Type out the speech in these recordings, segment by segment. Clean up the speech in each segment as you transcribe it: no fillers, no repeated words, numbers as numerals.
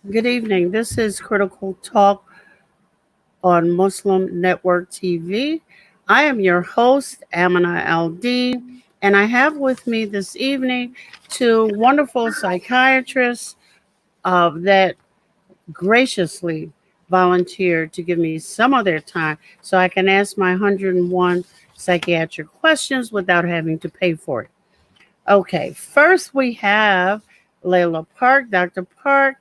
Good evening. This is Critical Talk on Muslim Network TV. I am your host, Amina LD, and I have with me this evening two wonderful psychiatrists that graciously volunteered to give me some of their time so I can ask my 101 psychiatric questions without having to pay for it. Okay, first we have Layla Park. Dr. Park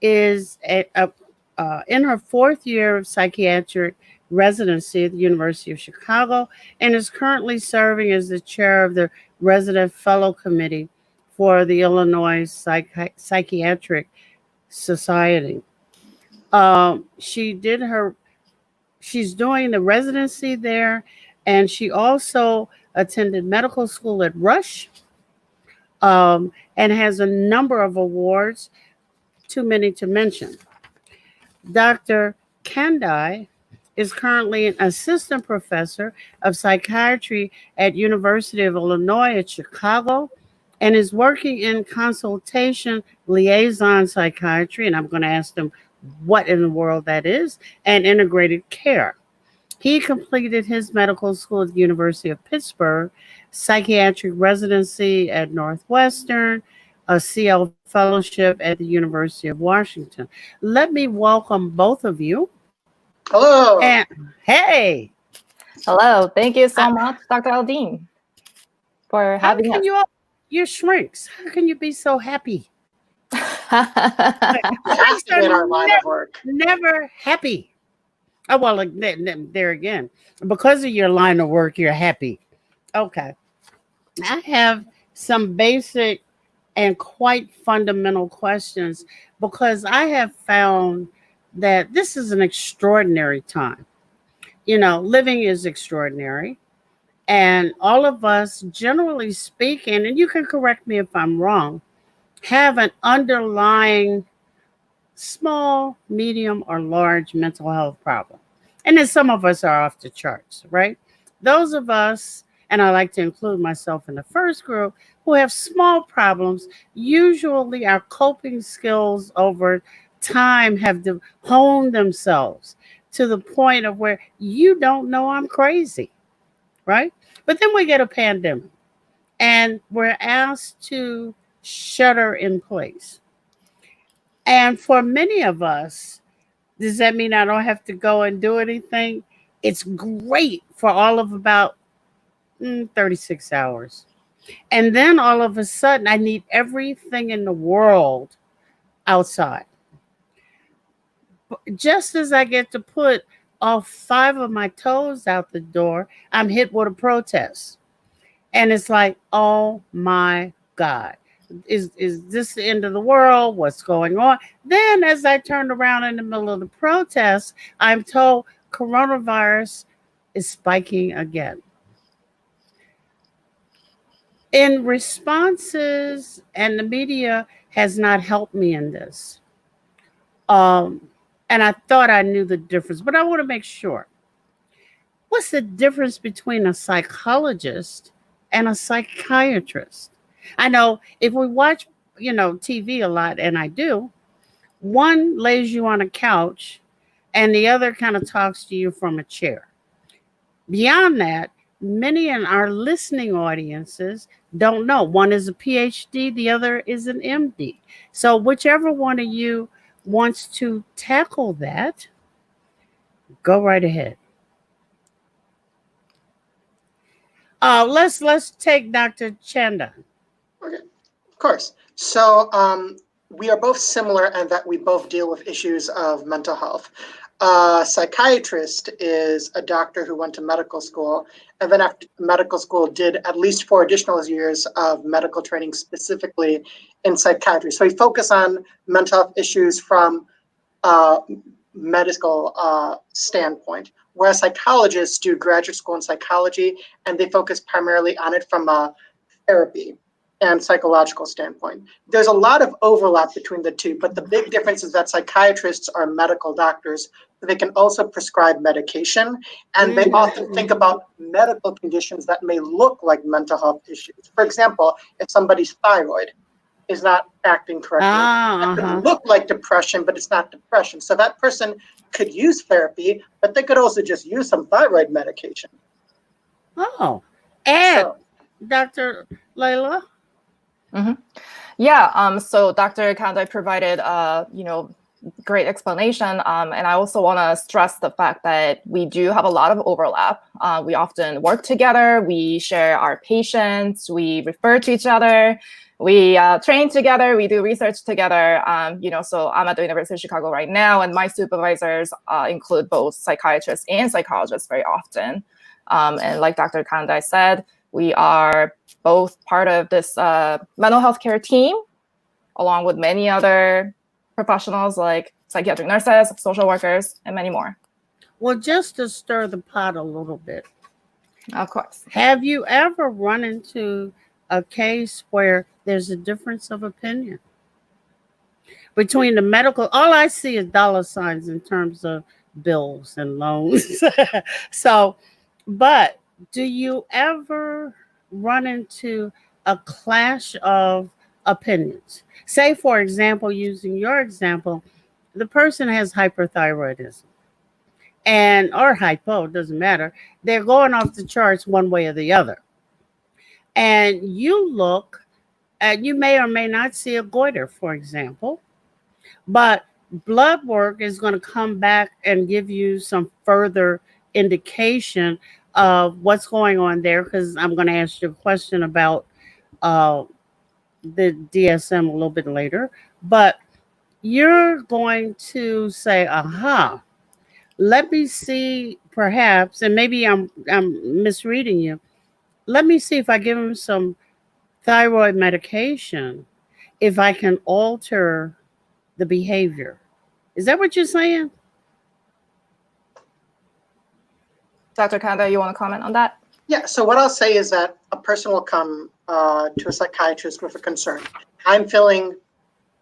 is in her fourth year of psychiatric residency at the University of Chicago and is currently serving as the chair of the Resident Fellow Committee for the Illinois Psychiatric Society. She did her, she's doing the residency there, and she also attended medical school at Rush and has a number of awards, too many to mention. Dr. Kandai is currently an assistant professor of psychiatry at University of Illinois at Chicago and is working in consultation liaison psychiatry, and I'm going to ask them what in the world that is, and integrated care. He completed his medical school at the University of Pittsburgh, psychiatric residency at Northwestern, a CL fellowship at the University of Washington. Let me welcome both of you. Hello. And hey, Hello. Thank you so I, much, Dr. Aldine, for how having can us. you all, you're shrinks? How can you be so happy? Like, You have shrinks to are be in our line of work. never happy. Oh, well, like, there again, because of your line of work, you're happy. Okay. I have some basic and quite fundamental questions because I have found that this is an extraordinary time. Living is extraordinary. And all of us, generally speaking, and you can correct me if I'm wrong, have an underlying small, medium, or large mental health problem. And then some of us are off the charts, right? Those of us, and I like to include myself in the first group, who have small problems, usually our coping skills over time have honed themselves to the point of where you don't know I'm crazy, right? But then we get a pandemic and we're asked to shutter in place. And for many of us, does that mean I don't have to go and do anything? It's great for all of about 36 hours. And then all of a sudden, I need everything in the world outside. Just as I get to put all five of my toes out the door, I'm hit with a protest. And it's like, oh my God. Is this the end of the world? What's going on? Then, as I turned around in the middle of the protest, I'm told coronavirus is spiking again. In responses, and the media has not helped me in this. Um, and I thought I knew the difference, but I want to make sure. What's the difference between a psychologist and a psychiatrist? I know if we watch, TV a lot, and I do, one lays you on a couch and the other kind of talks to you from a chair. Beyond that, many in our listening audiences don't know. One is a PhD, the other is an MD. So, whichever one of you wants to tackle that, go right ahead. Let's take Dr. Chanda. Okay, of course. So we are both similar in that we both deal with issues of mental health. A psychiatrist is a doctor who went to medical school and then after medical school did at least 4 additional years of medical training specifically in psychiatry. So we focus on mental health issues from medical standpoint, whereas psychologists do graduate school in psychology and they focus primarily on it from a therapy and psychological standpoint. There's a lot of overlap between the two, but the big difference is that psychiatrists are medical doctors. They can also prescribe medication, and they often think about medical conditions that may look like mental health issues. For example, if somebody's thyroid, is not acting correctly. Ah, It could look like depression, but it's not depression. So that person could use therapy, but they could also just use some thyroid medication. Oh, and So, Dr. Layla? Yeah, so Dr. Kandai provided, great explanation. And I also want to stress the fact that we do have a lot of overlap. We often work together, we share our patients, we refer to each other, we train together, we do research together. So I'm at the University of Chicago right now, and my supervisors include both psychiatrists and psychologists very often. And like Dr. Kandai said, we are both part of this mental health care team, along with many other professionals like psychiatric nurses, social workers, and many more. Well, just to stir the pot a little bit, Of course. have you ever run into a case where there's a difference of opinion between the medical? All I see is dollar signs in terms of bills and loans. So, but do you ever run into a clash of opinions? Say, for example, using your example, the person has hyperthyroidism and or hypo, doesn't matter. They're going off the charts one way or the other. And you look and you may or may not see a goiter, for example, but blood work is going to come back and give you some further indication of what's going on there, because I'm going to ask you a question about the DSM a little bit later. But you're going to say, aha, let me see perhaps, and maybe I'm misreading you. Let me see if I give him some thyroid medication, if I can alter the behavior. Is that what you're saying? Dr. Kandai, you want to comment on that? yeah, so what I'll say is that a person will come to a psychiatrist with a concern. I'm feeling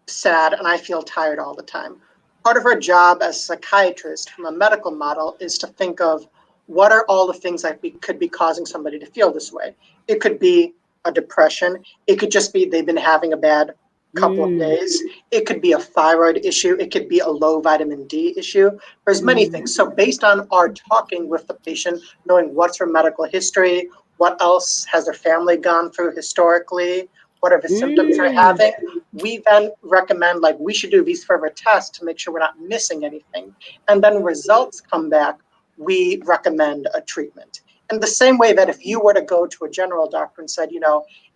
sad and I feel tired all the time. Part of our job as a psychiatrist from a medical model is to think of what are all the things that could be causing somebody to feel this way. It could be a depression. It could just be they've been having a bad couple of days. It could be a thyroid issue. It could be a low vitamin D issue. There's many things. So based on our talking with the patient, knowing what's her medical history, what else has their family gone through historically, what are the symptoms they're having, we then recommend, like, we should do these further tests to make sure we're not missing anything. And then results come back, we recommend a treatment. In the same way that if you were to go to a general doctor and said,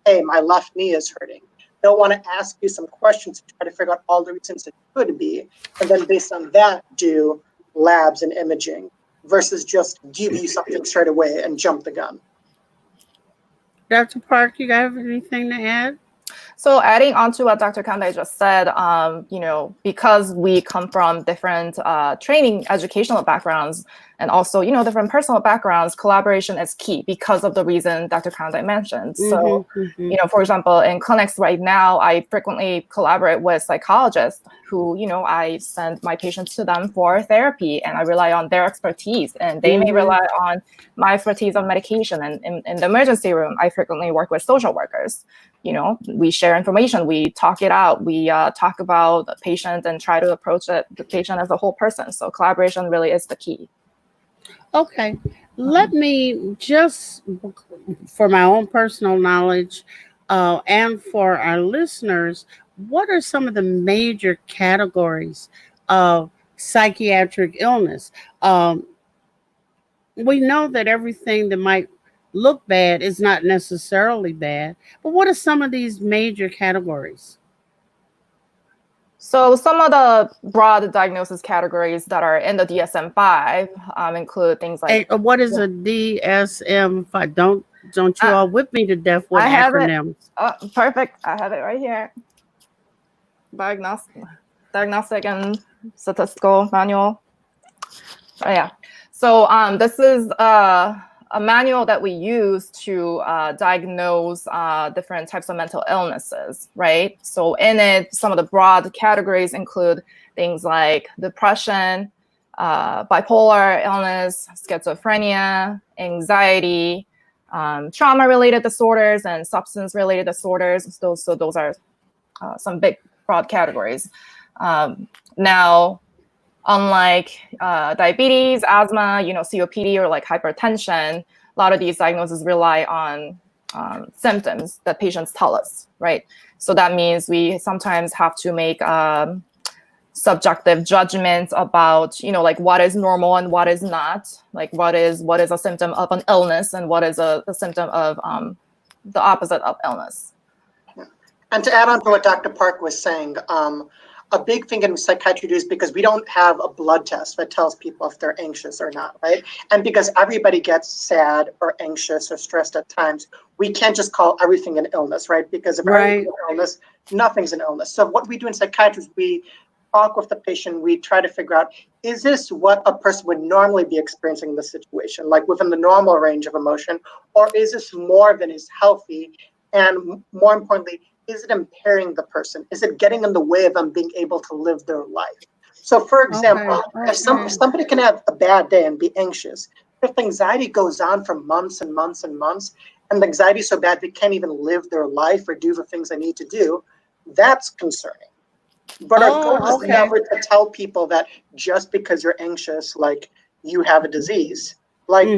hey, my left knee is hurting, they'll want to ask you some questions to try to figure out all the reasons it could be, and then based on that, do labs and imaging versus just give you something straight away and jump the gun. Dr. Park, you have anything to add? So adding on to what Dr. Kandai just said, because we come from different training, educational backgrounds, and also, different personal backgrounds, collaboration is key because of the reason Dr. Kandai mentioned. So, for example, in clinics right now, I frequently collaborate with psychologists who, I send my patients to them for therapy, and I rely on their expertise, and they may rely on my expertise on medication. And in the emergency room, I frequently work with social workers. We share information, we talk it out, we talk about the patient and try to approach the patient as a whole person. So collaboration really is the key. Okay, let me just, for my own personal knowledge and for our listeners, what are some of the major categories of psychiatric illness? We know that everything that might look bad is not necessarily bad, but what are some of these major categories? So some of the broad diagnosis categories that are in the DSM-5 include things like... Hey, what is a DSM-5? Don't you all whip me to death with acronyms. Perfect. I have it right here. Diagnostic and Statistical Manual. Oh, yeah. So this is a manual that we use to diagnose different types of mental illnesses, right? So in it, some of the broad categories include things like depression, bipolar illness, schizophrenia, anxiety, trauma-related disorders, and substance-related disorders. Those are some big broad categories. Now, unlike diabetes, asthma, COPD, or like hypertension, a lot of these diagnoses rely on symptoms that patients tell us, right? So that means we sometimes have to make subjective judgments about, like what is normal and what is not, like what is a symptom of an illness and what is a symptom of the opposite of illness. Yeah. And to add on to what Dr. Park was saying, a big thing in psychiatry is because we don't have a blood test that tells people if they're anxious or not, right? And because everybody gets sad or anxious or stressed at times, we can't just call everything an illness, right? Because if everything's an illness, nothing's an illness. So what we do in psychiatry is we talk with the patient, we try to figure out, is this what a person would normally be experiencing in this situation, like within the normal range of emotion, or is this more than is healthy? And more importantly, is it impairing the person? Is it getting in the way of them being able to live their life? So for example, if somebody can have a bad day and be anxious, if anxiety goes on for months and months and months, and the anxiety is so bad they can't even live their life or do the things they need to do, that's concerning. But our goal is never to tell people that just because you're anxious, like you have a disease. Like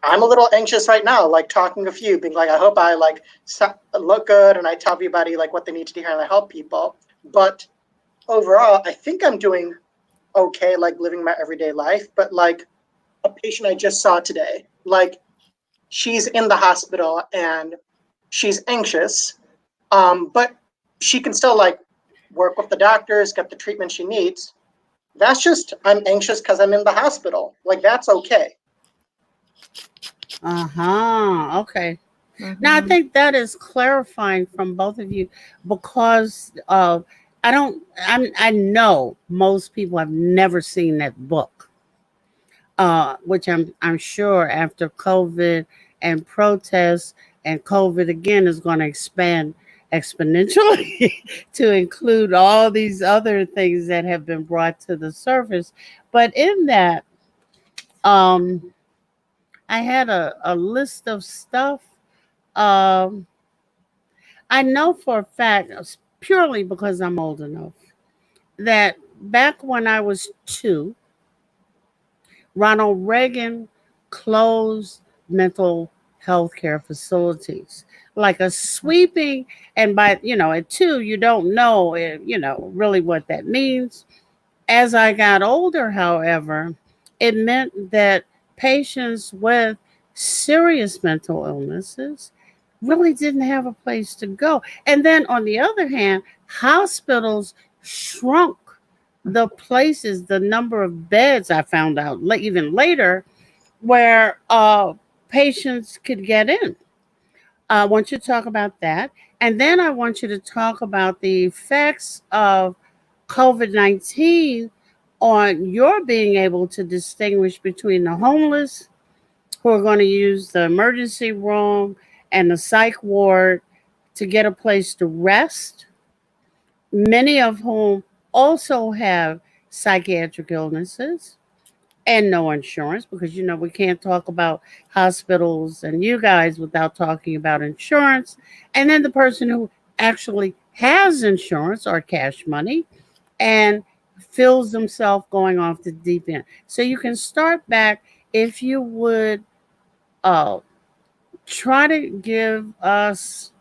I'm a little anxious right now, like talking with you, being like, I hope I like look good and I tell everybody like what they need to do and I help people. But overall, I think I'm doing okay, like living my everyday life. But like a patient I just saw today, like she's in the hospital and she's anxious, but she can still like work with the doctors, get the treatment she needs. That's just, I'm anxious because I'm in the hospital. Like that's okay. Okay. Now I think that is clarifying from both of you because I know most people have never seen that book, which I'm sure after COVID and protests and COVID again is going to expand exponentially to include all these other things that have been brought to the surface. But in that, I had a list of stuff. I know for a fact, purely because I'm old enough, that back when I was 2, Ronald Reagan closed mental health care facilities. Like a sweeping, and by, at 2, you don't know, really what that means. As I got older, however, it meant that patients with serious mental illnesses really didn't have a place to go. And then on the other hand, hospitals shrunk the places, the number of beds, I found out even later, where patients could get in. I want you to talk about that. And then I want you to talk about the effects of COVID-19 on your being able to distinguish between the homeless who are going to use the emergency room and the psych ward to get a place to rest, many of whom also have psychiatric illnesses and no insurance, because we can't talk about hospitals and you guys without talking about insurance. And then the person who actually has insurance or cash money and feels themselves going off the deep end. So you can start back, if you would try to give us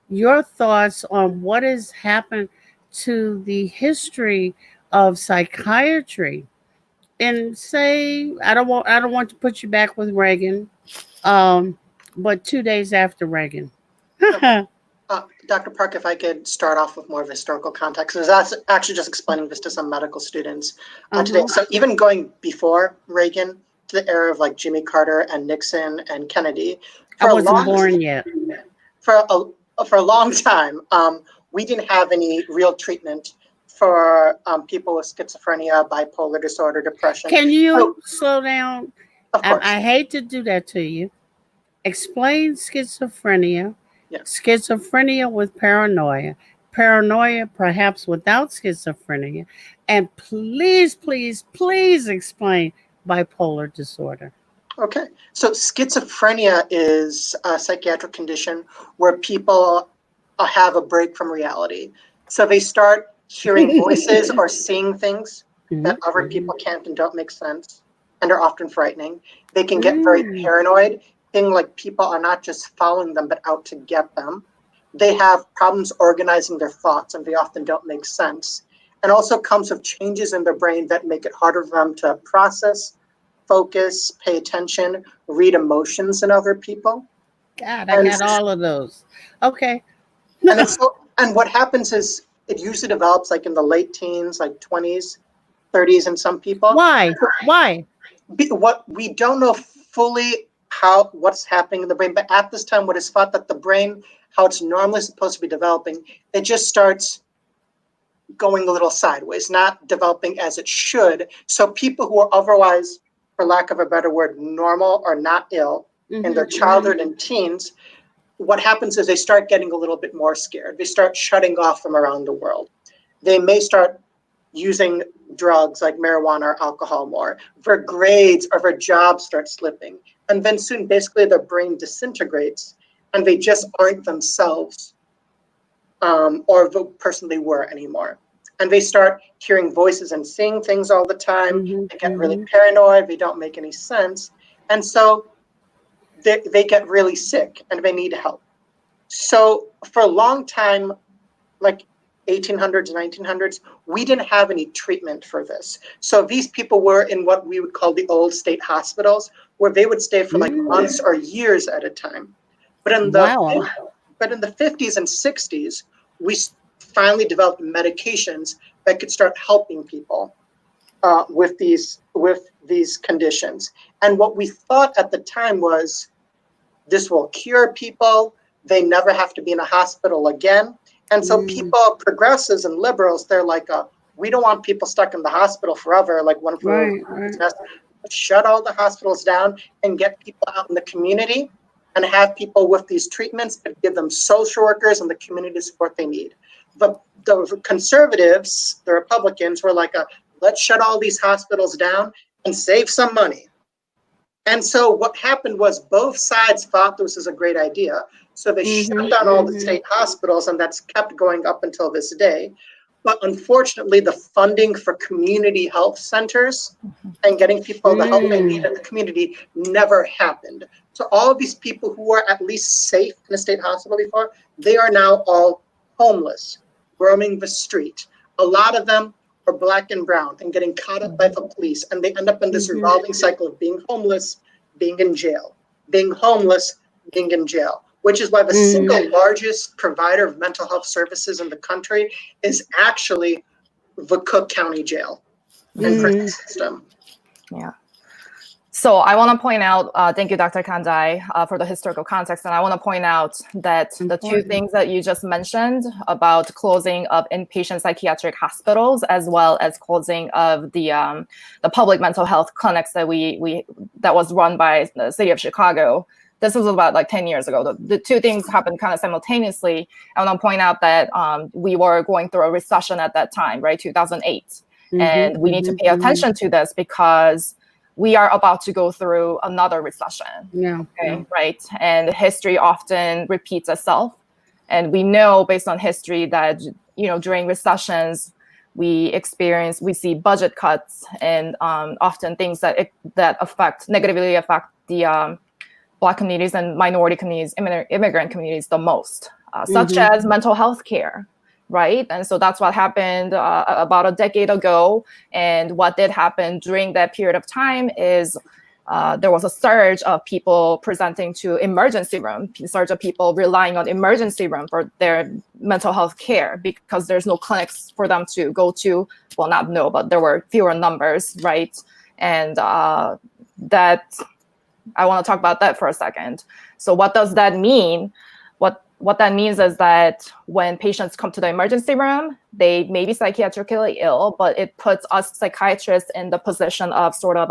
your thoughts on what has happened to the history of psychiatry. And say, I don't want to put you back with Reagan, but 2 days after Reagan. Dr. Park, if I could start off with more of historical context, because that's actually just explaining this to some medical students today. So even going before Reagan to the era of like Jimmy Carter and Nixon and Kennedy, I wasn't born yet. For a long time, we didn't have any real treatment for people with schizophrenia, bipolar disorder, depression. Can you slow down? Of course. I hate to do that to you. Explain schizophrenia. Yeah. Schizophrenia with paranoia. Paranoia perhaps without schizophrenia. And please, please, please explain bipolar disorder. Okay. So schizophrenia is a psychiatric condition where people have a break from reality. So they start hearing voices or seeing things that other people can't and don't make sense and are often frightening. They can get very paranoid, thinking like people are not just following them, but out to get them. They have problems organizing their thoughts, and they often don't make sense. And also comes with changes in their brain that make it harder for them to process, focus, pay attention, read emotions in other people. God, I got all of those. Okay. And what happens is it usually develops like in the late teens, like 20s, 30s in some people. Why? What we don't know fully what's happening in the brain, but at this time, what is thought that the brain, how it's normally supposed to be developing, it just starts going a little sideways, not developing as it should. So people who are otherwise, for lack of a better word, normal or not ill in their childhood and teens, what happens is they start getting a little bit more scared. They start shutting off from around the world. They may start using drugs like marijuana or alcohol more. Their grades or their jobs start slipping. And then soon, basically, their brain disintegrates and they just aren't themselves or the person they were anymore. And they start hearing voices and seeing things all the time. They get really paranoid. They don't make any sense. And so they get really sick and they need help. So for a long time, like 1800s, 1900s, we didn't have any treatment for this. So these people were in what we would call the old state hospitals, where they would stay for like months or years at a time. But in the 50s and 60s, we finally developed medications that could start helping people with these conditions. And what we thought at the time was, this will cure people. They never have to be in a hospital again. And so people, progressives and liberals, they're like, we don't want people stuck in the hospital forever. Like one of the shut all the hospitals down and get people out in the community and have people with these treatments, but give them social workers and the community support they need. The conservatives, the Republicans, were like, let's shut all these hospitals down and save some money. And so what happened was both sides thought this was a great idea. So they shut down all the state hospitals, and that's kept going up until this day. But unfortunately, the funding for community health centers and getting people the help they need in the community never happened. So all of these people who were at least safe in a state hospital before, they are now all homeless, roaming the street. A lot of them are Black and brown and getting caught up by the police, and they end up in this revolving cycle of being homeless, being in jail, being homeless, being in jail, which is why the single largest provider of mental health services in the country is actually the Cook County Jail and prison system. Yeah. So I want to point out, thank you, Dr. Kandai, for the historical context. And I want to point out that the two things that you just mentioned about closing of inpatient psychiatric hospitals, as well as closing of the public mental health clinics that that was run by the city of Chicago. This was about like 10 years ago. The two things happened kind of simultaneously. I want to point out that we were going through a recession at that time, right? 2008. And we need to pay attention to this because we are about to go through another recession. Right? And history often repeats itself. And we know based on history that, during recessions, we see budget cuts and often things that negatively affect the Black communities and minority communities, immigrant communities the most, such as mental health care, right? And so that's what happened about a decade ago. And what did happen during that period of time is there was a surge of people presenting to emergency room, a surge of people relying on emergency room for their mental health care because there's no clinics for them to go to. Well, not no, but there were fewer numbers, right? And that... I want to talk about that for a second. So what does that mean? What that means is that when patients come to the emergency room, they may be psychiatrically ill, but it puts us psychiatrists in the position of sort of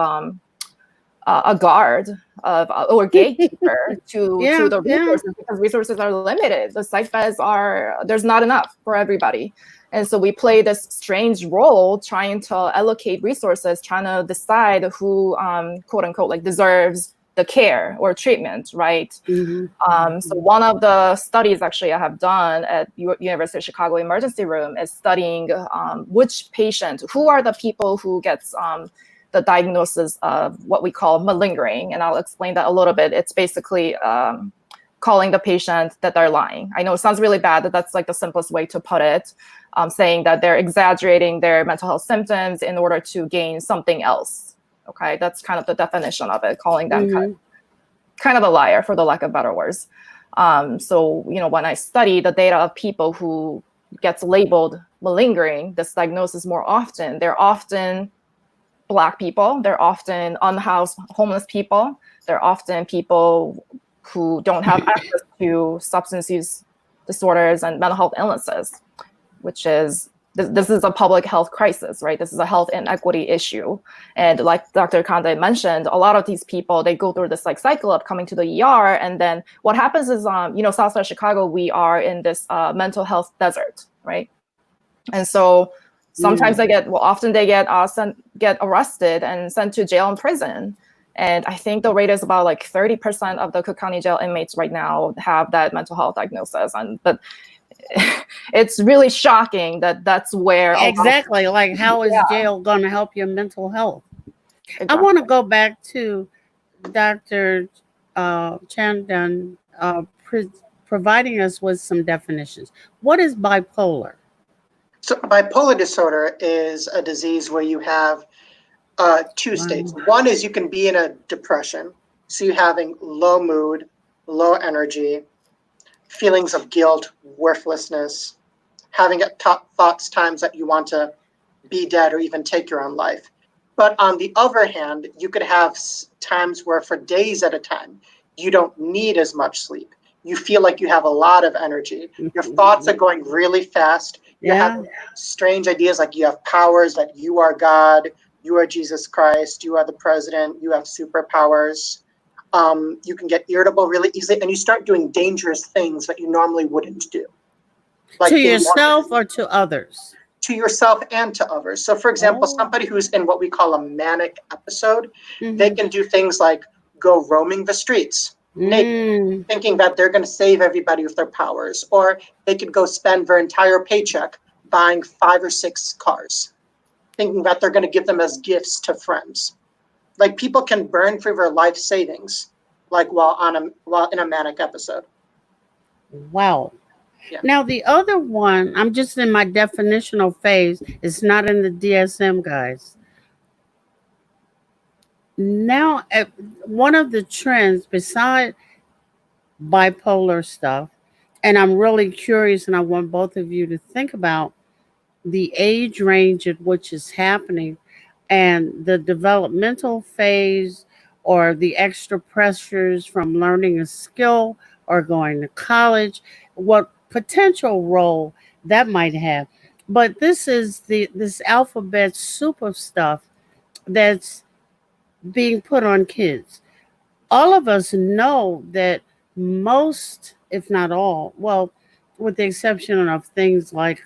a guard or gatekeeper to the resources because resources are limited. The psych beds there's not enough for everybody. And so we play this strange role trying to allocate resources, trying to decide who, quote unquote, like deserves the care or treatment, right? Mhm. So one of the studies actually I have done at University of Chicago emergency room is studying who are the people who gets the diagnosis of what we call malingering. And I'll explain that a little bit. It's basically calling the patient that they're lying. I know it sounds really bad, but that's like the simplest way to put it, saying that they're exaggerating their mental health symptoms in order to gain something else. Okay, that's kind of the definition of it, calling them kind of a liar, for the lack of better words. So, when I study the data of people who gets labeled malingering, this diagnosis more often, they're often Black people, they're often unhoused homeless people, they're often people who don't have access to substance use disorders and mental health illnesses, which is, this is a public health crisis, right? This is a health inequity issue. And like Dr. Kande mentioned, a lot of these people, they go through this like cycle of coming to the ER. And then what happens is, Southwest Chicago, we are in this mental health desert, right? And so sometimes often they get arrested and sent to jail and prison. And I think the rate is about like 30% of the Cook County jail inmates right now have that mental health diagnosis. But it's really shocking that that's where exactly, like how is jail going to help your mental health? Exactly. I want to go back to Dr. Chandan providing us with some definitions. What is bipolar? So bipolar disorder is a disease where you have two states. One is you can be in a depression, so you're having low mood, low energy, feelings of guilt, worthlessness, having thoughts times that you want to be dead or even take your own life. But on the other hand, you could have times where for days at a time, you don't need as much sleep. You feel like you have a lot of energy. Your thoughts are going really fast. You have strange ideas like you have powers, that you are God, you are Jesus Christ, you are the president, you have superpowers. You can get irritable really easily, and you start doing dangerous things that you normally wouldn't do. Like to yourself or to others? To yourself and to others. So for example, somebody who's in what we call a manic episode, they can do things like go roaming the streets, naked, thinking that they're going to save everybody with their powers, or they could go spend their entire paycheck buying 5 or 6 cars, thinking that they're going to give them as gifts to friends. Like people can burn through their life savings, like while in a manic episode. Wow. Yeah. Now the other one, I'm just in my definitional phase. It's not in the DSM, guys. Now, one of the trends beside bipolar stuff, and I'm really curious, and I want both of you to think about the age range at which it's happening and the developmental phase or the extra pressures from learning a skill or going to college, what potential role that might have. But this is this alphabet soup of stuff that's being put on kids. All of us know that most, if not all, well, with the exception of things like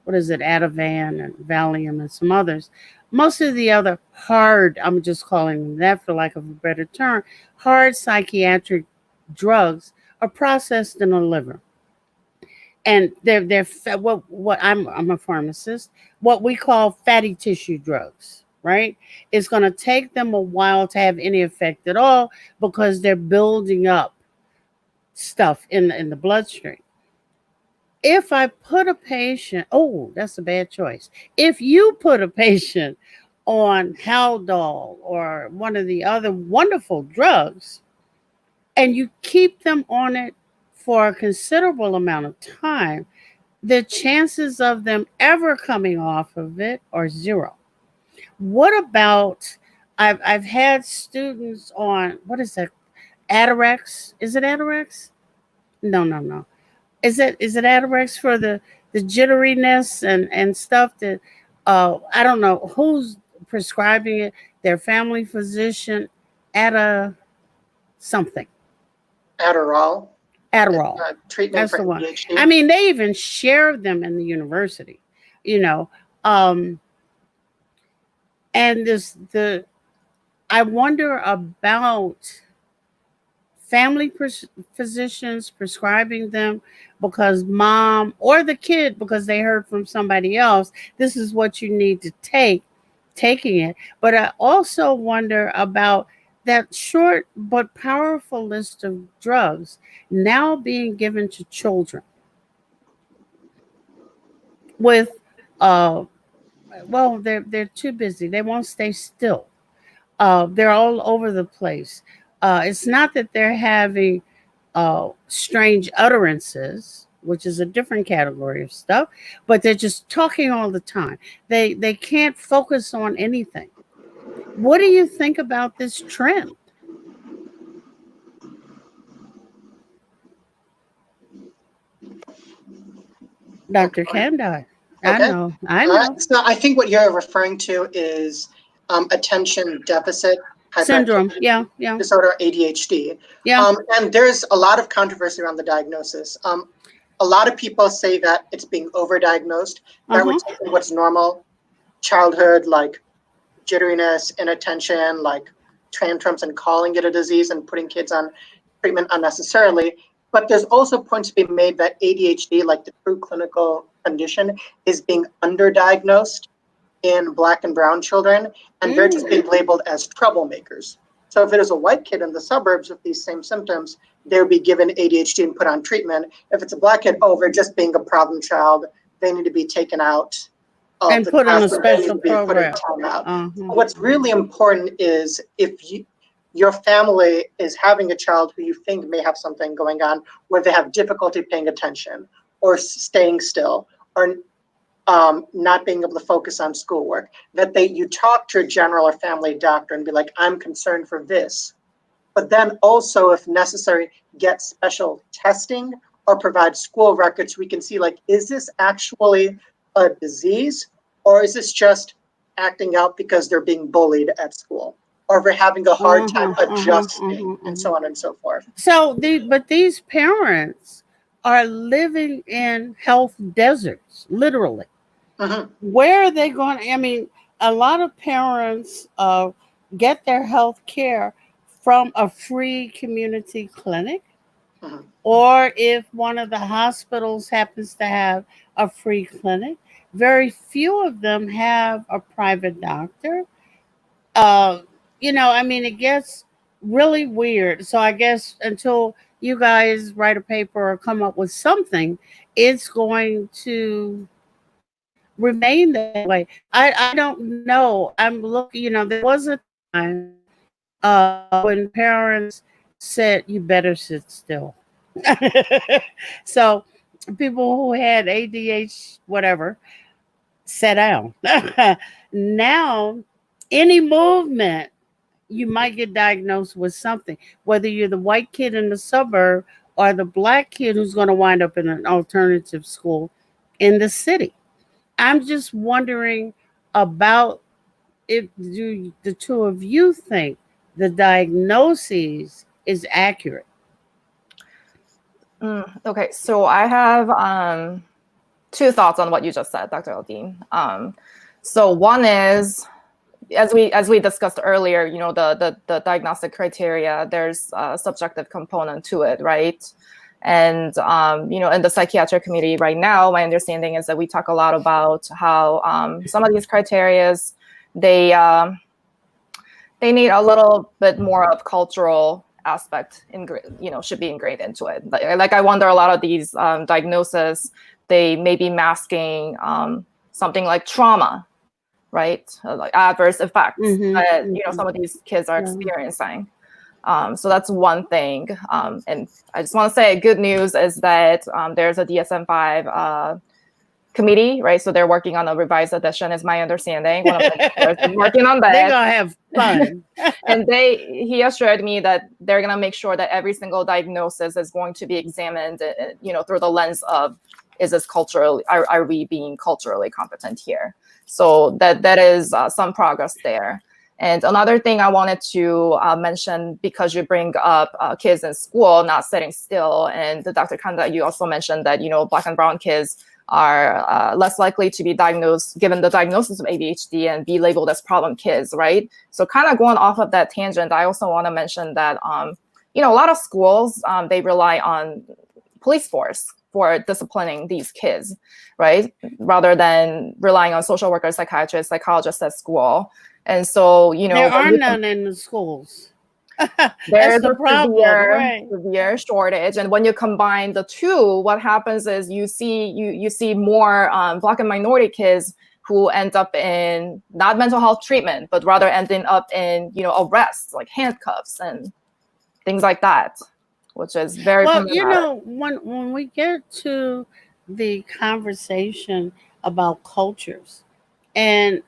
what is it, Ativan and Valium and some others, most of the other hard, I'm just calling them that for lack of a better term, hard psychiatric drugs are processed in the liver. And they're what I'm a pharmacist, what we call fatty tissue drugs, right? It's going to take them a while to have any effect at all because they're building up stuff in the bloodstream. If I put a patient, that's a bad choice. If you put a patient on Haldol or one of the other wonderful drugs, and you keep them on it for a considerable amount of time, the chances of them ever coming off of it are zero. What about, I've had students on, what is that, Atarax? Is it Atarax? No. Is it Atarax for the jitteriness and stuff that I don't know who's prescribing it, their family physician, something. Adderall. Treatment That's for the one. ADHD. I mean, they even share them in the university, and I wonder about family physicians prescribing them because mom or the kid, because they heard from somebody else, this is what you need to taking it. But I also wonder about that short but powerful list of drugs now being given to children with well, they're too busy, they won't stay still. They're all over the place. It's not that they're having strange utterances, which is a different category of stuff, but they're just talking all the time. They can't focus on anything. What do you think about this trend? Dr. Kandai. I Okay. know. I know. So I think what you're referring to is attention deficit Syndrome. hyperactivity Yeah, yeah, disorder, ADHD. yeah. And there's a lot of controversy around the diagnosis. A lot of people say that it's being overdiagnosed, that we're Uh-huh. taking what's normal childhood, like jitteriness, inattention, like tantrums, and calling it a disease and putting kids on treatment unnecessarily. But there's also points to be made that ADHD, like the true clinical condition, is being underdiagnosed in Black and brown children, and they're just being labeled as troublemakers. So if it is a white kid in the suburbs with these same symptoms, they would be given ADHD and put on treatment. If it's a Black kid, oh, they're just being a problem child, they need to be taken out of And the put on a classroom, they need special to be put in program. timeout. Uh-huh. What's really important is if your family is having a child who you think may have something going on, where they have difficulty paying attention or staying still or not being able to focus on schoolwork, that you talk to a general or family doctor and be like, I'm concerned for this. But then also, if necessary, get special testing or provide school records. We can see, like, is this actually a disease, or is this just acting out because they're being bullied at school, or they're having a hard time adjusting, and so on and so forth. So but these parents are living in health deserts, literally. Mhm. Where are they going? I mean, a lot of parents get their health care from a free community clinic, Mhm. or if one of the hospitals happens to have a free clinic. Very few of them have a private doctor. I mean, it gets really weird. So I guess until you guys write a paper or come up with something, it's going to remain that way. I don't know. I'm looking, there was a time when parents said, you better sit still. So people who had ADHD, whatever, sat down. Now, any movement, you might get diagnosed with something, whether you're the white kid in the suburb or the Black kid who's going to wind up in an alternative school in the city. I'm just wondering about, if do the two of you think the diagnosis is accurate? Okay, so I have two thoughts on what you just said, Dr. Aldine. So one is, as we discussed earlier, the diagnostic criteria, there's a subjective component to it, right? And in the psychiatric community right now, my understanding is that we talk a lot about how some of these criterias, they need a little bit more of cultural aspect, should be ingrained into it. Like I wonder, a lot of these diagnoses, they may be masking something like trauma, right? Like adverse effects that some of these kids are experiencing. So that's one thing. And I just want to say, good news is that there's a DSM-5 committee, right? So they're working on a revised edition, is my understanding. One of my is working on that. They're gonna have fun. And he assured me that they're gonna make sure that every single diagnosis is going to be examined, through the lens of, is this culturally, are we being culturally competent here? So that is some progress there. And another thing I wanted to mention, because you bring up kids in school not sitting still, and Dr. Kanda, you also mentioned that Black and brown kids are less likely to be diagnosed, given the diagnosis of ADHD, and be labeled as problem kids, right? So kind of going off of that tangent, I also want to mention that, you know, a lot of schools, they rely on police force for disciplining these kids, right? Rather than relying on social workers, psychiatrists, psychologists at school. And so, you know, There are none in the schools. there's the a problem, right? severe shortage, and when you combine the two, what happens is you see more Black and minority kids who end up in not mental health treatment, but rather ending up in, you know, arrests, like handcuffs and things like that, which is very Well, you problematic. know, when we get to the conversation about cultures, and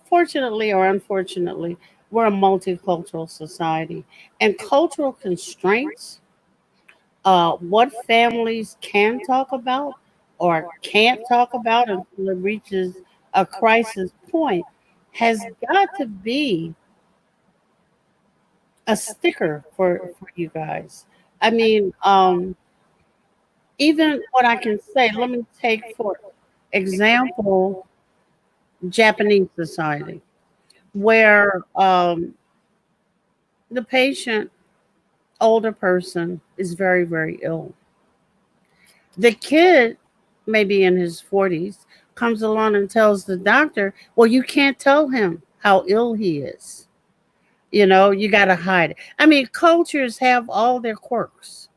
fortunately or unfortunately, we're a multicultural society, and cultural constraints, what families can talk about or can't talk about until it reaches a crisis point, has got to be a sticker for you guys. I mean, even what I can say, let me take for example Japanese society, where the patient, older person, is very, very ill. The kid, maybe in his 40s, comes along and tells the doctor, well, you can't tell him how ill he is. You know, you got to hide it. I mean, cultures have all their quirks.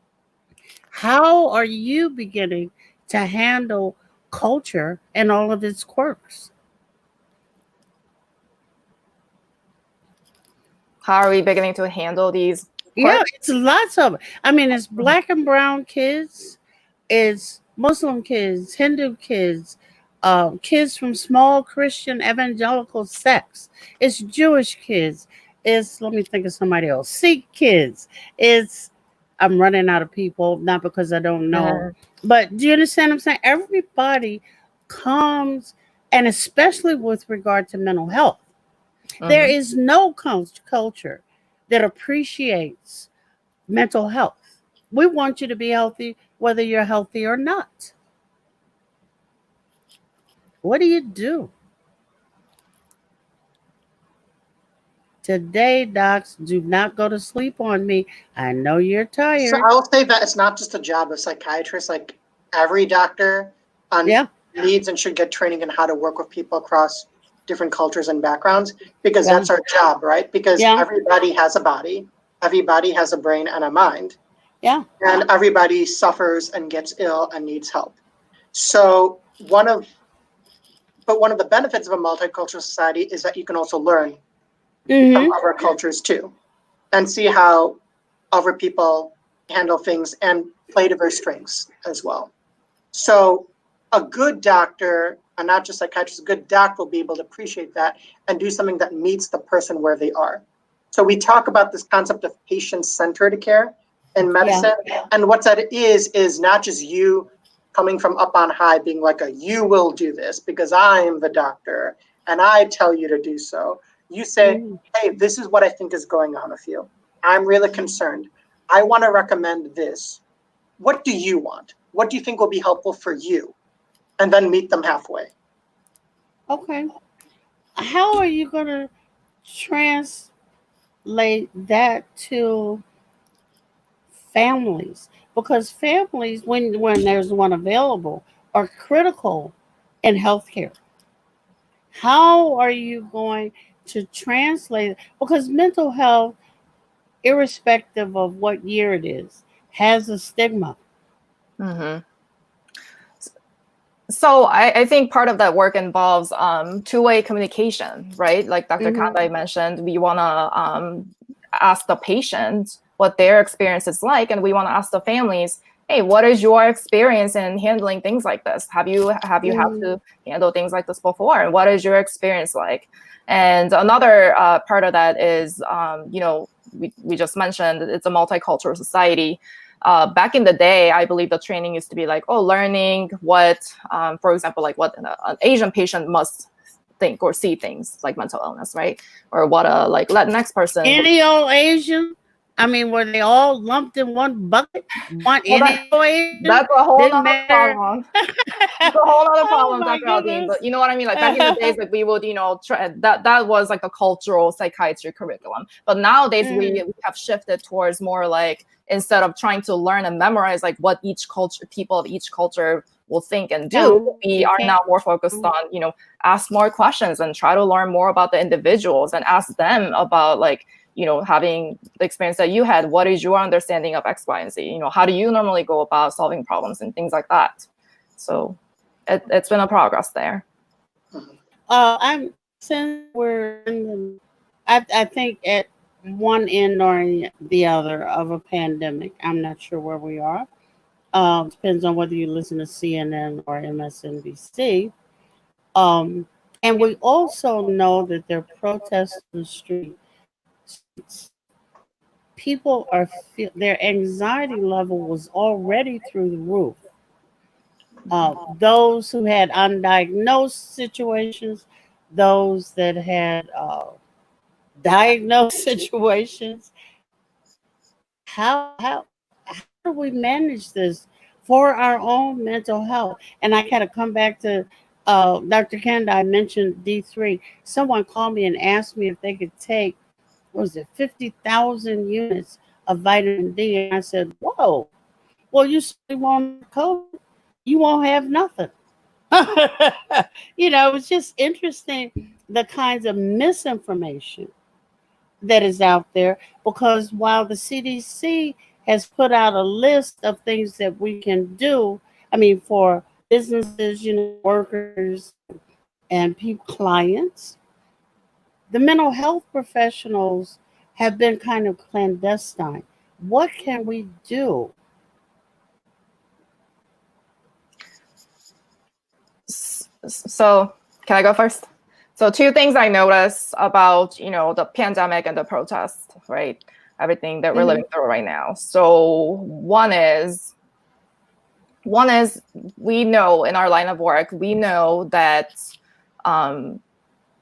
How are you beginning to handle culture and all of its quirks? How are we beginning to handle these Yeah, quirks? it's lots of it. I mean, it's Black and brown kids, it's Muslim kids, Hindu kids, kids from small Christian evangelical sects. It's Jewish kids. It's, let me think of somebody else, Sikh kids. It's, I'm running out of people, not because I don't know, but do you understand what I'm saying? Everybody comes, and especially with regard to mental health, there Mhm. is no culture that appreciates mental health. We want you to be healthy, whether you're healthy or not. What do you do? Today, docs, do not go to sleep on me. I know you're So tired. I will say that it's not just a job of psychiatrists. Like every doctor Yeah, needs and should get training in how to work with people across different cultures and backgrounds, because yeah, that's our job, right? Because yeah, everybody has a body, everybody has a brain and a mind, yeah. and everybody suffers and gets ill and needs help. So one of the benefits of a multicultural society is that you can also learn from Mm-hmm. other cultures too, and see how other people handle things and play to their strengths as well. So a good doctor, and not just psychiatrist, a good doctor will be able to appreciate that and do something that meets the person where they are. So we talk about this concept of patient-centered care in Yeah. medicine. And what that is not just you coming from up on high being like you will do this because I am the doctor and I tell you to do so. You say, Mhm. hey, this is what I think is going on with you. I'm really concerned. I want to recommend this. What do you want? What do you think will be helpful for you? And then meet them halfway. Okay. How are you going to translate that to families? Because families, when there's one available, are critical in healthcare. How are you going to translate it? Because mental health, irrespective of what year it is, has a stigma. Mhm. So I think part of that work involves two-way communication, right? Like Dr. Mhm. Kandai mentioned, we want to ask the patient what their experience is like, and we want to ask the families, hey, what is your experience in handling things like this? Have you had to handle things like this before? And what is your experience like? And another part of that is, you know, we just mentioned it's a multicultural society. Back in the day, I believe the training used to be like, oh, learning what, for example, like what an Asian patient must think or see things like mental illness, right? Or what a like Latinx person. Any old Asian? I mean, were they all lumped in one bucket? One Well, anyway? that's a whole Didn't other matter. problem. It's a whole other Oh problem, my Dr. Aldine. goodness. But you know what I mean? Like back in the days, like we would, try, that was like a cultural psychiatry curriculum. But nowadays we have shifted towards more like, instead of trying to learn and memorize like what each culture, people of each culture will think and do, we are now more focused on, ask more questions and try to learn more about the individuals and ask them about like, having the experience that you had, what is your understanding of X, Y, and Z? How do you normally go about solving problems and things like that? So it's been a progress there. I'm since we're in I think at one end or the other of a pandemic. I'm not sure where we are. Depends on whether you listen to CNN or MSNBC. And we also know that there are protests in the street. People are their anxiety level was already through the roof. Those who had undiagnosed situations, those that had diagnosed situations. How do we manage this for our own mental health? And I kind of come back to Dr. Kenda. I mentioned D3. Someone called me and asked me if they could take, what was it, 50,000 units of vitamin D. And I said, whoa, well, you still won't COVID. You won't have nothing. It's just interesting the kinds of misinformation that is out there, because while the CDC has put out a list of things that we can do, I mean, for businesses, workers and people, clients, the mental health professionals have been kind of clandestine. What can we do? So can I go first? So two things I noticed about, the pandemic and the protest, right? Everything that we're living through right now. So one is we know in our line of work, we know that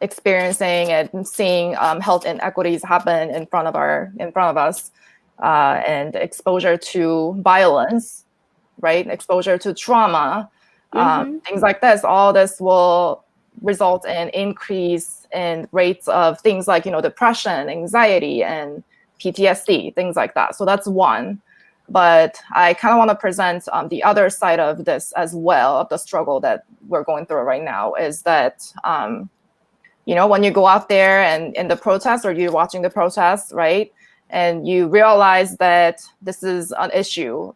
experiencing and seeing health inequities happen in front of us, and exposure to violence, right? Exposure to trauma, things like this. All this will result in increase in rates of things like, depression, anxiety, and PTSD, things like that. So that's one. But I kind of want to present the other side of this as well, of the struggle that we're going through right now, is that, when you go out there and in the protest, or you're watching the protest, right? And you realize that this is an issue.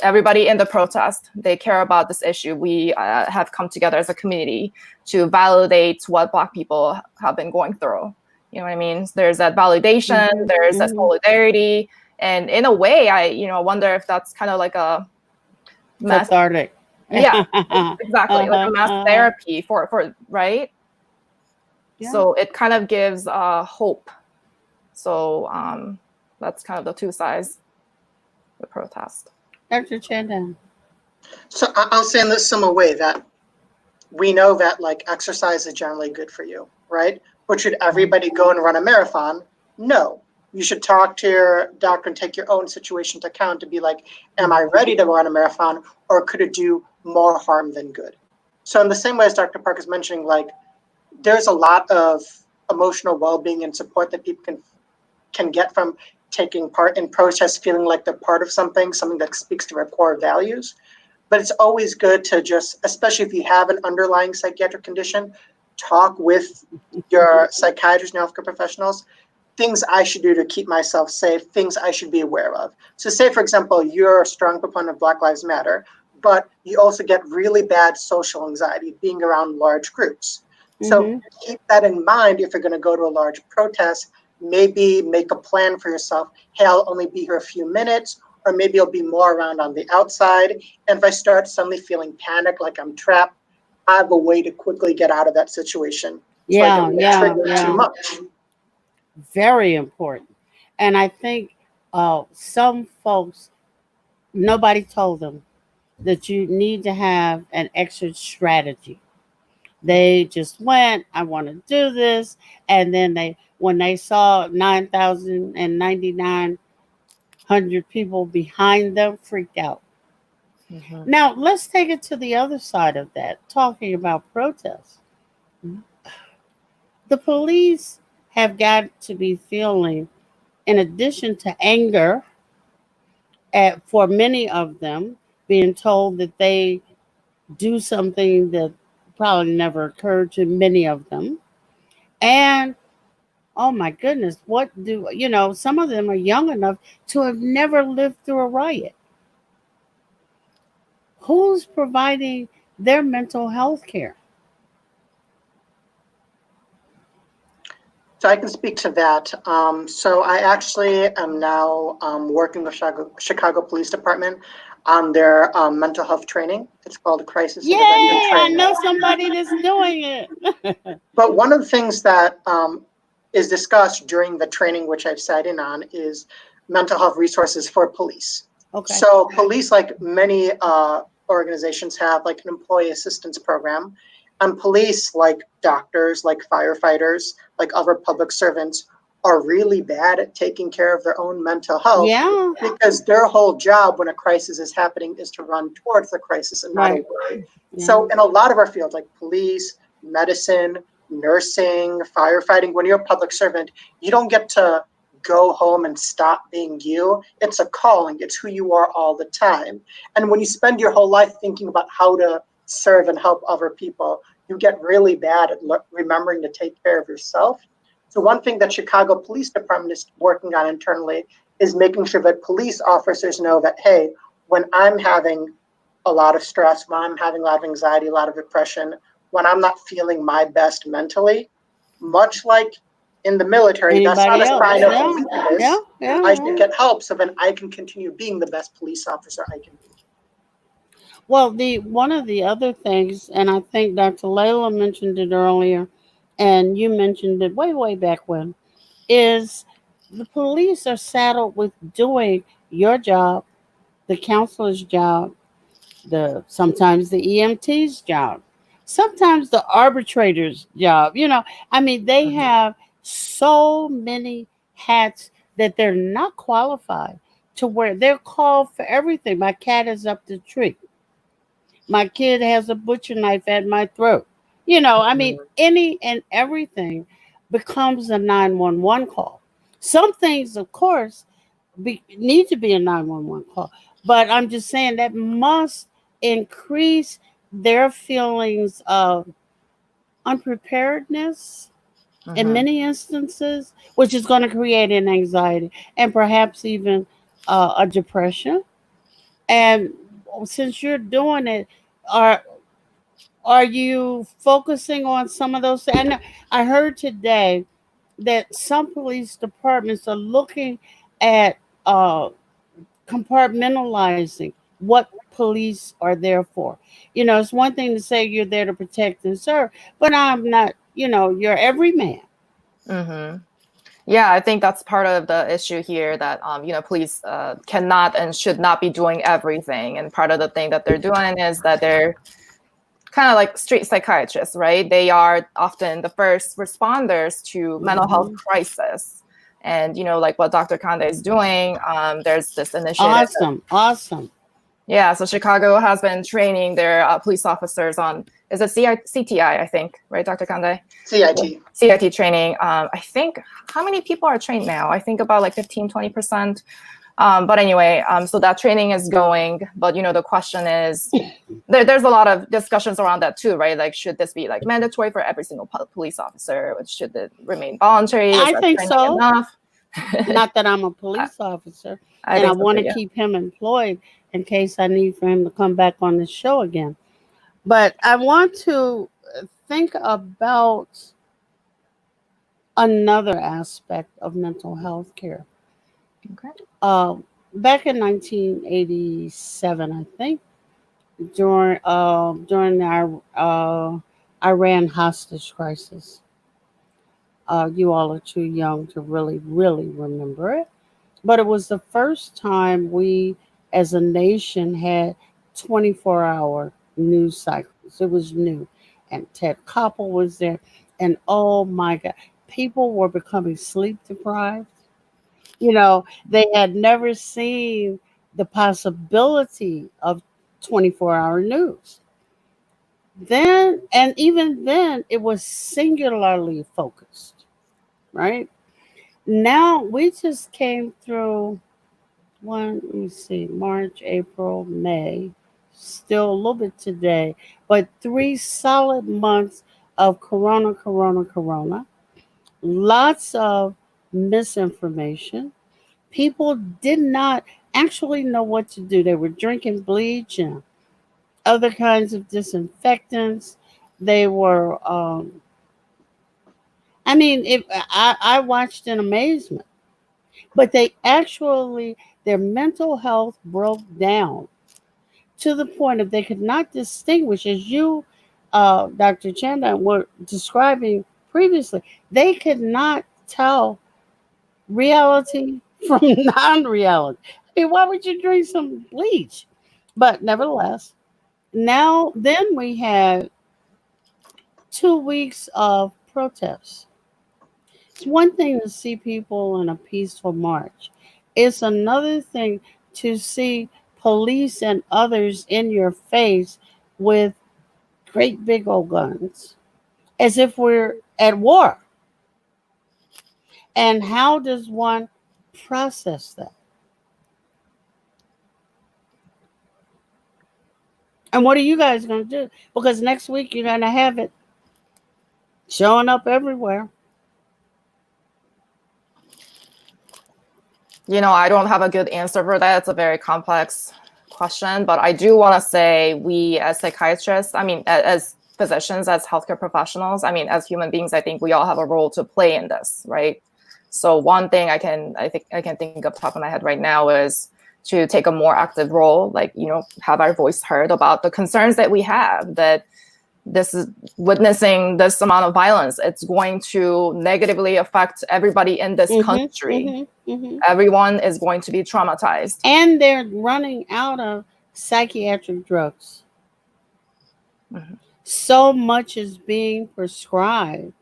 Everybody in the protest, they care about this issue. We have come together as a community to validate what Black people have been going through. You know what I mean? There's that validation, there's that solidarity. And in a way, I wonder if that's kind of like a mass cathartic. Yeah, exactly. Like a mass therapy for right? Yeah. So it kind of gives hope. So that's kind of the two sides of the protest. Dr. Chandan. So I'll say in this similar way that we know that like exercise is generally good for you, right? But should everybody go and run a marathon? No. You should talk to your doctor and take your own situation to account to be like, am I ready to run a marathon, or could it do more harm than good? So in the same way as Dr. Park is mentioning, like there's a lot of emotional well-being and support that people can get from taking part in protests, feeling like they're part of something that speaks to their core values. But it's always good to just, especially if you have an underlying psychiatric condition, talk with your psychiatrists and healthcare professionals, things I should do to keep myself safe, things I should be aware of. So say, for example, you're a strong proponent of Black Lives Matter, but you also get really bad social anxiety being around large groups. So keep that in mind if you're going to go to a large protest. Maybe make a plan for yourself. Hey, I'll only be here a few minutes, or maybe I'll be more around on the outside. And if I start suddenly feeling panic, like I'm trapped, I have a way to quickly get out of that situation. So I don't get triggered too much. Very important. And I think some folks, nobody told them that you need to have an exit strategy. They just went, I want to do this. And then when they saw 9,099 100 people behind them freaked out. Mhm. Now, let's take it to the other side of that, talking about protests. The police have got to be feeling, in addition to anger, for many of them, being told that they do something that probably never occurred to many of them. And oh my goodness, what do you know? Some of them are young enough to have never lived through a riot. Who's providing their mental health care? So I can speak to that. So I actually am now working with Chicago Police Department on their mental health training. It's called Crisis Yay! Intervention I Training. know somebody that's doing it. But one of the things that is discussed during the training, which I've sat in on, is mental health resources for police. Okay. So police, like many organizations, have like an employee assistance program. And police, like doctors, like firefighters, like other public servants, are really bad at taking care of their own mental health Yeah. because their whole job when a crisis is happening is to run towards the crisis and not Right. away. Yeah. So in a lot of our fields, like police, medicine, nursing, firefighting, when you're a public servant, you don't get to go home and stop being you. It's a calling. It's who you are all the time. And when you spend your whole life thinking about how to serve and help other people, you get really bad at remembering to take care of yourself. So one thing that Chicago Police Department is working on internally is making sure that police officers know that, hey, when I'm having a lot of stress, when I'm having a lot of anxiety, a lot of depression, when I'm not feeling my best mentally, much like in the military, that's not Anybody a else? sign of Yeah. weakness. Yeah. Yeah. I should get help so then I can continue being the best police officer I can be. Well, the one of the other things, and I think Dr. Layla mentioned it earlier, and you mentioned it way back when, is the police are saddled with doing your job, the counselor's job, the sometimes the EMT's job, sometimes the arbitrator's job. I mean, they Mhm. have so many hats that they're not qualified to wear. They're called for everything. My cat is up the tree. My kid has a butcher knife at my throat. I mean, Mhm. any and everything becomes a 911 call. Some things, of course, need to be a 911 call, but I'm just saying that must increase their feelings of unpreparedness in Mhm. many instances, which is going to create an anxiety and perhaps even a depression. And since you're doing it, are are you focusing on some of those? And I heard today that some police departments are looking at compartmentalizing what police are there for. It's one thing to say you're there to protect and serve, but I'm not, you're every man. Mhm. Yeah, I think that's part of the issue here that police cannot and should not be doing everything. And part of the thing that they're doing is that they're kind of like street psychiatrists, right? They are often the first responders to mental health crisis. And like what Dr. Kande is doing, there's this initiative. Awesome. Yeah, so Chicago has been training their police officers on, is it CTI, I think, right, Dr. Kande? CIT. CIT training. I think, how many people are trained now? I think about like 15, 20%. But anyway, so that training is going, but the question is, there's a lot of discussions around that too, right? Like, should this be like mandatory for every single police officer? Should it remain voluntary? Is I that think training so. enough? Not that I'm a police officer, I and I think so want too, to yeah. keep him employed in case I need for him to come back on the show again. But I want to think about another aspect of mental health care. Okay. Back in 1987, I think, during our Iran hostage crisis. You all are too young to really remember it, but it was the first time we, as a nation, had 24-hour news cycles. It was new, and Ted Koppel was there, and oh my God, people were becoming sleep deprived. They had never seen the possibility of 24-hour news. Then, and even then, it was singularly focused, right? Now we just came through let me see, March, April, May, still a little bit today, but 3 solid months of corona, corona, corona. Lots of misinformation. People did not actually know what to do. They were drinking bleach and other kinds of disinfectants. They were, I watched in amazement, but their mental health broke down to the point of they could not distinguish, as you, Dr. Chanda, were describing previously, they could not tell reality from non-reality. Why would you drink some bleach? But nevertheless, then we had 2 weeks of protests. It's one thing to see people in a peaceful march. It's another thing to see police and others in your face with great big old guns, as if we're at war. And how does one process that? And what are you guys going to do? Because next week you're going to have it showing up everywhere. I don't have a good answer for that. It's a very complex question, but I do want to say we as psychiatrists, as physicians, as healthcare professionals, as human beings, I think we all have a role to play in this, right? So one thing I can think of top of my head right now is to take a more active role, have our voice heard about the concerns that we have, that this is witnessing this amount of violence. It's going to negatively affect everybody in this country. Everyone is going to be traumatized. And they're running out of psychiatric drugs. So much is being prescribed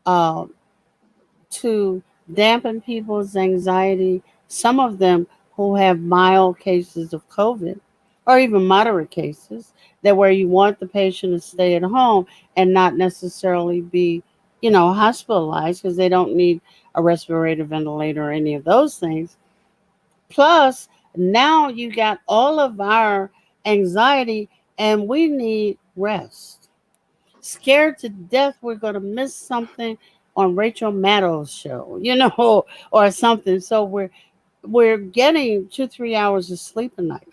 to dampen people's anxiety. Some of them who have mild cases of COVID or even moderate cases, that where you want the patient to stay at home and not necessarily be, hospitalized, because they don't need a respirator, ventilator, or any of those things. Plus, now you got all of our anxiety and we need rest. Scared to death we're going to miss something on Rachel Maddow's show, or something. So we're getting 2-3 hours of sleep a night.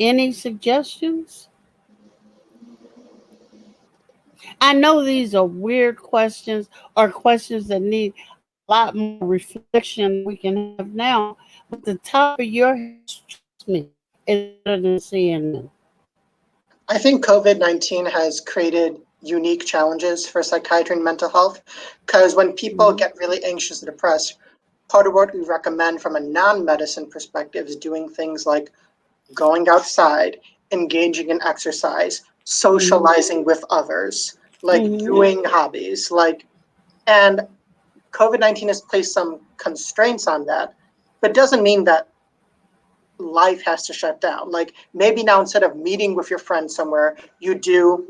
Any suggestions? I know these are weird questions or questions that need a lot more reflection we can have now, but the top of your head, trust me, is better than CNN. I think COVID-19 has created unique challenges for psychiatry and mental health, because when people get really anxious and depressed, part of what we recommend from a non-medicine perspective is doing things like going outside, engaging in exercise, socializing with others, doing hobbies, and COVID-19 has placed some constraints on that, but doesn't mean that life has to shut down. Maybe now, instead of meeting with your friends somewhere, you do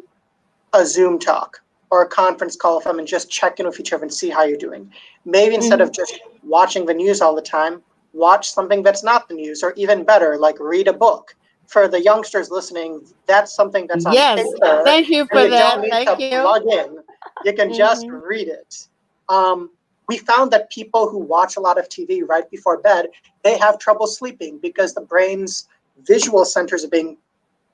a Zoom talk or a conference call with them and just check in with each other and see how you're doing. Maybe instead of just watching the news all the time, watch something that's not the news, or even better, read a book. For the youngsters listening, that's something that's on paper. Thank you for that. You don't need to plug in. You can just read it. We found that people who watch a lot of TV right before bed, they have trouble sleeping because the brain's visual centers are being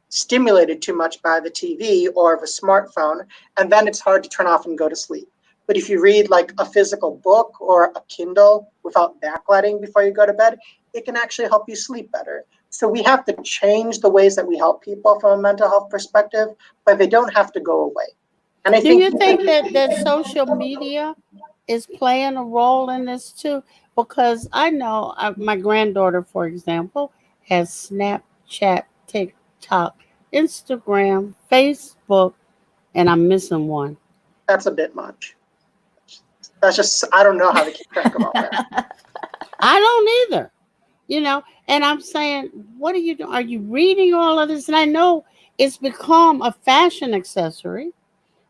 stimulated too much by the TV or the smartphone, and then it's hard to turn off and go to sleep. But if you read a physical book or a Kindle without backlighting before you go to bed, it can actually help you sleep better. So we have to change the ways that we help people from a mental health perspective, but they don't have to go away. And do you think that social media is playing a role in this too? Because I know my granddaughter, for example, has Snapchat, TikTok, Instagram, Facebook, and I'm missing one. That's a bit much. That's just, I don't know how to keep track of all that. I don't either. You know, and I'm saying, what are you doing? Are you reading all of this? And I know it's become a fashion accessory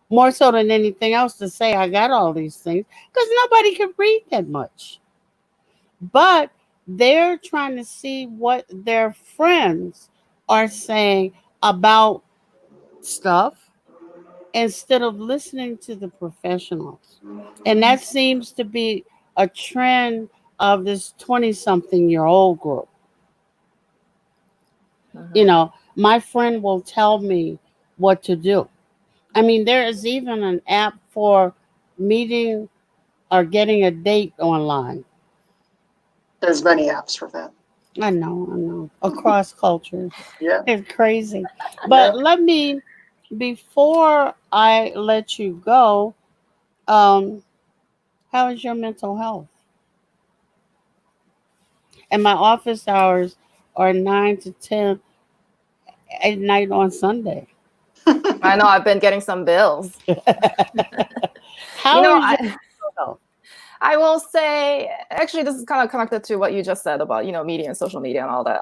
more so than anything else to say I got all these things because nobody can read that much. But they're trying to see what their friends are saying about stuff instead of listening to the professionals. And that seems to be a trend of this 20-something-year-old group. You know, my friend will tell me what to do. I mean, there is even an app for meeting or getting a date online. There's many apps for that. I know. Across cultures. Yeah. It's crazy. But let me, before I let you go, how is your mental health? And my office hours are 9 to 10 at night on Sunday. I know I've been getting some bills. How is your mental health? I will say, actually, this is kind of connected to what you just said about, media and social media and all that.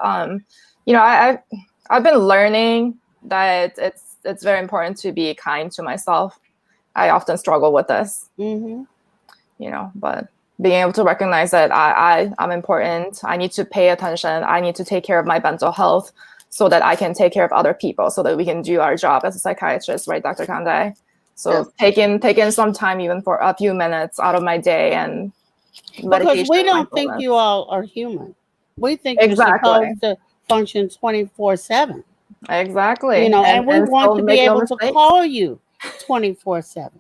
I've been learning that it's very important to be kind to myself. I often struggle with this, but being able to recognize that I'm important. I need to pay attention. I need to take care of my mental health so that I can take care of other people so that we can do our job as a psychiatrist, right, Dr. Kandai? So taking some time, even for a few minutes out of my day, and because we don't think you all are human. We think you're supposed to function 24/7. Exactly. And we want to be able to call you 24/7.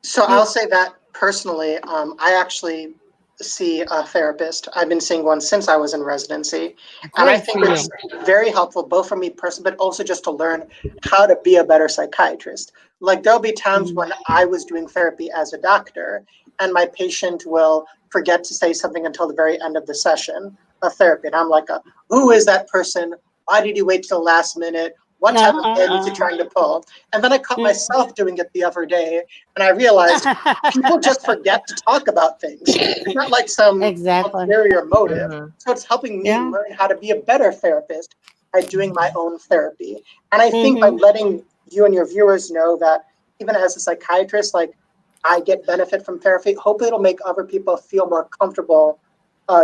So I'll say that personally, I actually see a therapist. I've been seeing one since I was in residency. And I think it's very helpful, both for me personally, but also just to learn how to be a better psychiatrist. Like there'll be times when I was doing therapy as a doctor and my patient will forget to say something until the very end of the session of therapy. And I'm like, who is that person? Why did you wait till the last minute? What type of game is he trying to pull? And then I caught myself doing it the other day, and I realized people just forget to talk about things. It's not like some ulterior motive. So it's helping me learn how to be a better therapist by doing my own therapy. And I think by letting you and your viewers know that even as a psychiatrist, like I get benefit from therapy, hopefully it'll make other people feel more comfortable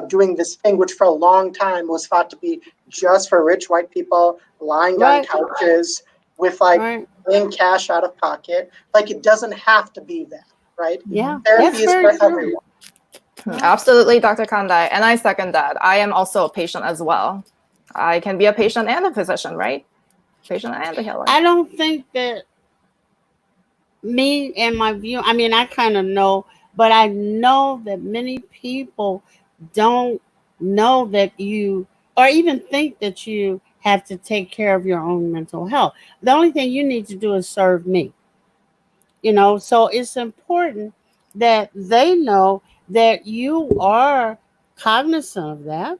doing this thing, which for a long time was thought to be just for rich white people lying on couches with paying cash out of pocket. Like it doesn't have to be that, right? Yeah, therapy is for everyone. Absolutely, Dr. Kandai, and I second that. I am also a patient as well. I can be a patient and a physician, right? Patient and a healer. I don't think that me and my view. I mean, I kind of know, but I know that many people don't know that you, or even think that you have to take care of your own mental health. The only thing you need to do is serve me. So it's important that they know that you are cognizant of that,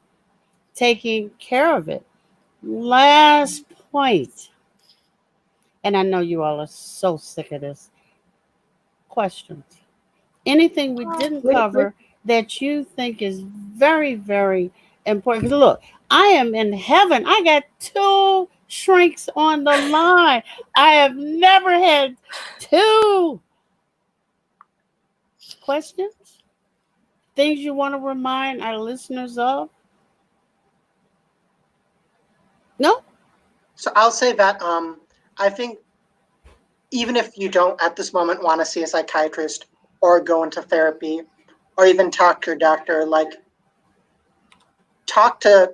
taking care of it. Last point, and I know you all are so sick of this. Questions. Anything we didn't cover that you think is very, very important? Look, I am in heaven. I got 2 shrinks on the line. I have never had 2 questions. Things you want to remind our listeners of? No? So I'll say that I think even if you don't at this moment want to see a psychiatrist or go into therapy or even talk to your doctor, like talk to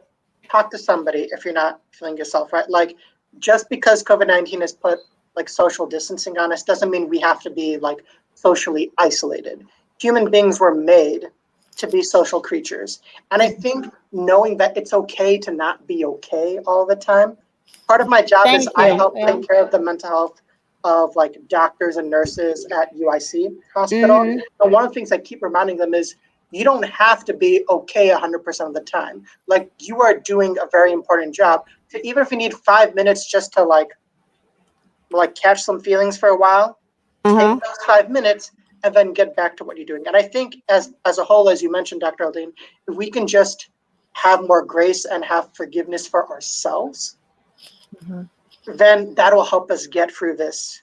somebody if you're not feeling yourself, right? Like just because COVID-19 has put like social distancing on us doesn't mean we have to be like socially isolated. Human beings were made to be social creatures. And I think knowing that it's okay to not be okay all the time, part of my job is I help take care of the mental health of like doctors and nurses at UIC hospital. And one of the things I keep reminding them is you don't have to be okay 100% of the time. Like you are doing a very important job. So even if you need 5 minutes just to like catch some feelings for a while, Uh-huh. take those 5 minutes, and then get back to what you're doing. And I think as a whole, as you mentioned, Dr. Aldine, if we can just have more grace and have forgiveness for ourselves, then that'll help us get through this.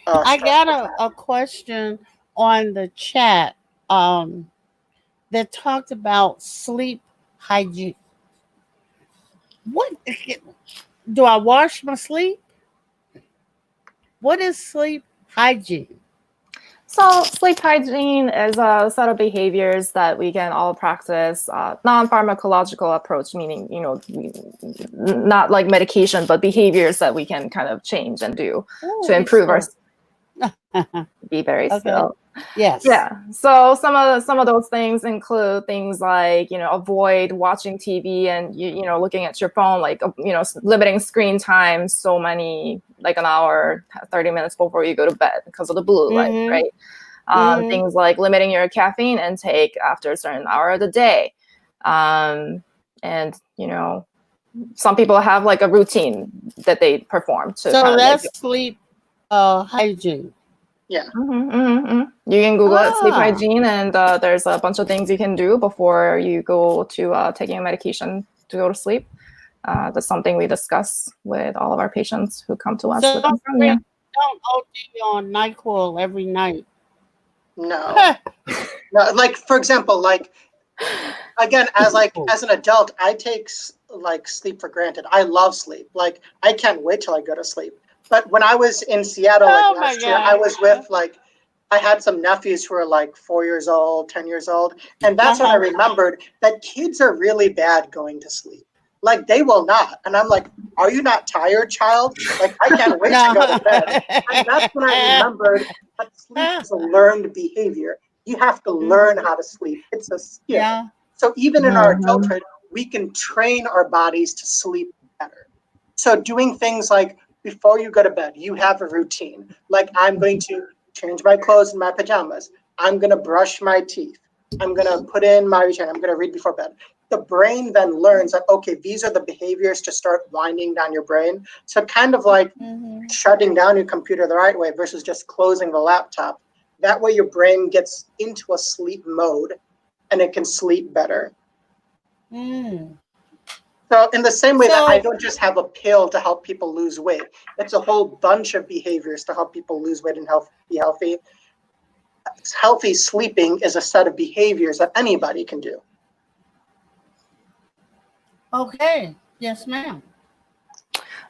I got stressful time. a question on the chat that talked about sleep hygiene. What do I wash my sleep? What is sleep hygiene? So sleep hygiene is a set of behaviors that we can all practice, non-pharmacological approach, meaning, not like medication, but behaviors that we can kind of change and do to improve our, be very still. Yes. Yeah. So some of those things include things like, avoid watching TV and, looking at your phone, like, limiting screen time, so many, like an hour, 30 minutes before you go to bed because of the blue light, right? Things like limiting your caffeine intake after a certain hour of the day. And, some people have like a routine that they perform to So kind of that's sleep hygiene. Yeah. You can Google it, sleep hygiene, and there's a bunch of things you can do before you go to taking a medication to go to sleep. That's something we discuss with all of our patients who come to us with insomnia. Don't OD on NyQuil every night. No. No, like for example, like again, as an adult, I take like sleep for granted. I love sleep. Like I can't wait till I go to sleep. But when I was in Seattle last year, I was with I had some nephews who were like 4 years old, 10 years old. And that's when I remembered that kids are really bad going to sleep. Like they will not. And I'm like, are you not tired, child? Like I can't wait to go to bed. And that's when I remembered that sleep is a learned behavior. You have to learn how to sleep. It's a skill. Yeah. So even in our adulthood, we can train our bodies to sleep better. So doing things like before you go to bed, you have a routine. Like I'm going to change my clothes and my pajamas. I'm going to brush my teeth. I'm going to put in my routine. I'm going to read before bed. The brain then learns that, okay, these are the behaviors to start winding down your brain. So kind of like shutting down your computer the right way versus just closing the laptop. That way your brain gets into a sleep mode and it can sleep better. So in the same way that I don't just have a pill to help people lose weight, it's a whole bunch of behaviors to help people lose weight and be healthy. Healthy sleeping is a set of behaviors that anybody can do. Okay. Yes, ma'am.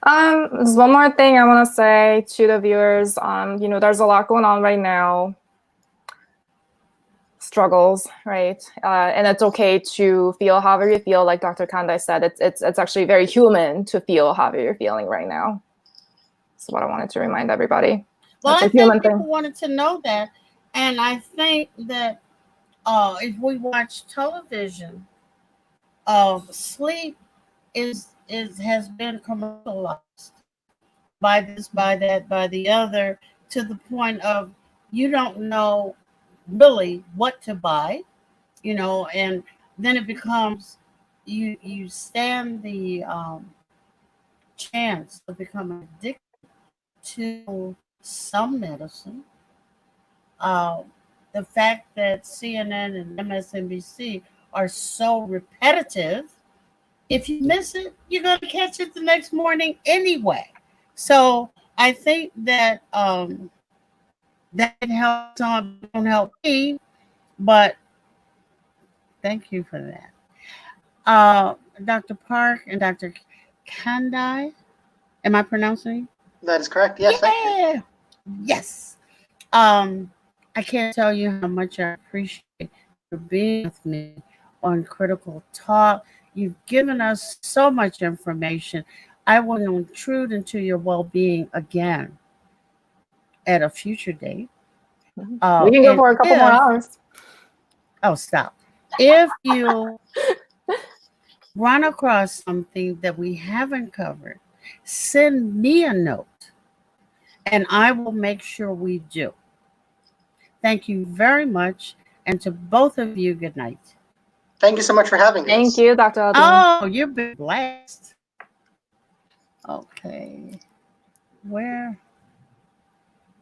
There's one more thing I want to say to the viewers. There's a lot going on right now. Struggles, right? And it's okay to feel however you feel. Like Dr. Kandai said, it's actually very human to feel however you're feeling right now. That's what I wanted to remind everybody. Well, That's I a human think people thing. wanted to know that, and I think that if we watch television, sleep has been commercialized by this, by that, by the other, to the point of you don't know really what to buy, and then it becomes you stand the chance of becoming addicted to some medicine. The fact that CNN and MSNBC are so repetitive, if you miss it, you're going to catch it the next morning anyway. So I think that that helps some, don't help me, but thank you for that. Dr. Park and Dr. Kandai, am I pronouncing? That is correct. Yes, thank you. Yes. I can't tell you how much I appreciate you being with me on Critical Talk. You've given us so much information. I will intrude into your well-being again at a future date. We can go for a couple more hours. Oh, stop. If you run across something that we haven't covered, send me a note and I will make sure we do. Thank you very much. And to both of you, good night. Thank you so much for having us. Thank you, Dr. Aldine. Oh, you've been blessed. Okay. Where?